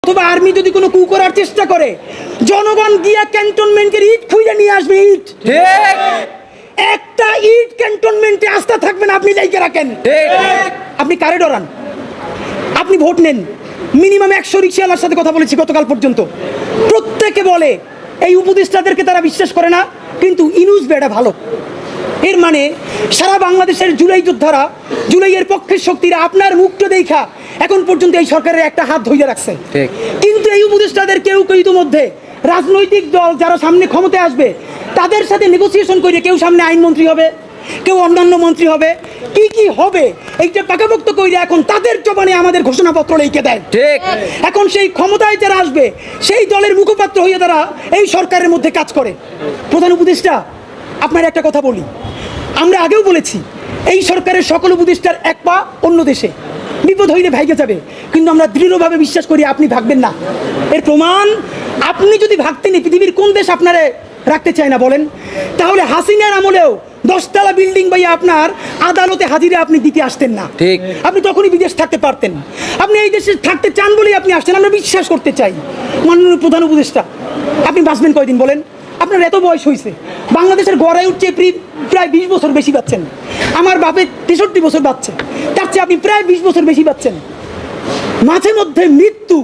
অথবা আর্মি যদি কোনো কু করার চেষ্টা করে, জনগণ গিয়া ক্যান্টনমেন্টের ইট খুঁজে নিয়ে আসবে। ইট একটা ইট ক্যান্টনমেন্টে আস্থা থাকবে না, আপনি লাইকে রাখেন। আপনি কারে ডরান? আপনি ভোট নেন। মিনিমাম 100 রিক্সাওয়ালার সাথে কথা বলেছি গতকাল পর্যন্ত, প্রত্যেকে বলে এই উপদেষ্টাদেরকে তারা বিশ্বাস করে না, কিন্তু ইনুস বেড়া ভালো। এর মানে সারা বাংলাদেশের জুলাই যোদ্ধারা, জুলাইয়ের পক্ষের শক্তিরা আপনার মুখটা দেখা এখন পর্যন্ত এই সরকারের একটা হাত ধইয়া রাখছে। কিন্তু এই উপদেষ্টাদের কেউ কেউ ইতিমধ্যে রাজনৈতিক দল যারা সামনে ক্ষমতায় আসবে তাদের সাথে নেগোসিয়েশন করে কেউ সামনে আইনমন্ত্রী হবে, কেউ অন্যান্য মন্ত্রী হবে, কি কি হবে এইটা পাকাপোক্ত করে এখন তাদের জবানে আমাদের ঘোষণাপত্র লিখে দেয়। এখন সেই ক্ষমতায় যারা আসবে সেই দলের মুখপাত্র হয়ে তারা এই সরকারের মধ্যে কাজ করে। প্রধান উপদেষ্টা, আপনার একটা কথা বলি, আমরা আগেও বলেছি এই সরকারের সকল উপদেষ্টার এক পা অন্য দেশে, বিপদ হইলে ভাইগে যাবে, কিন্তু আমরা দৃঢ়ভাবে বিশ্বাস করি আপনি ভাগবেন না। এর প্রমাণ, আপনি যদি ভাগতেন পৃথিবীর কোন দেশ আপনারে রাখতে চায় না বলেন? তাহলে হাসিনার আমলেও 10 তলা বিল্ডিং বাইয়া আপনার আদালতে হাজিরে আপনি দিতে আসতেন না। আপনি তখনই বিদেশ থাকতে পারতেন। আপনি এই দেশে থাকতে চান বলেই আপনি আসছেন, আমরা বিশ্বাস করতে চাই। মাননীয় প্রধান উপদেষ্টা, আপনি বাঁচবেন কয়দিন বলেন? আপনার এত বয়স হয়েছে, বাংলাদেশের গড়ায় উঠছে প্রায় 20 বছর বেশি পাচ্ছেন। আমার বাপের 63 বছর বাচ্চে, তার চেয়ে আপনি প্রায় 20 বছর বেশি পাচ্ছেন। মাঝে মধ্যে মৃত্যু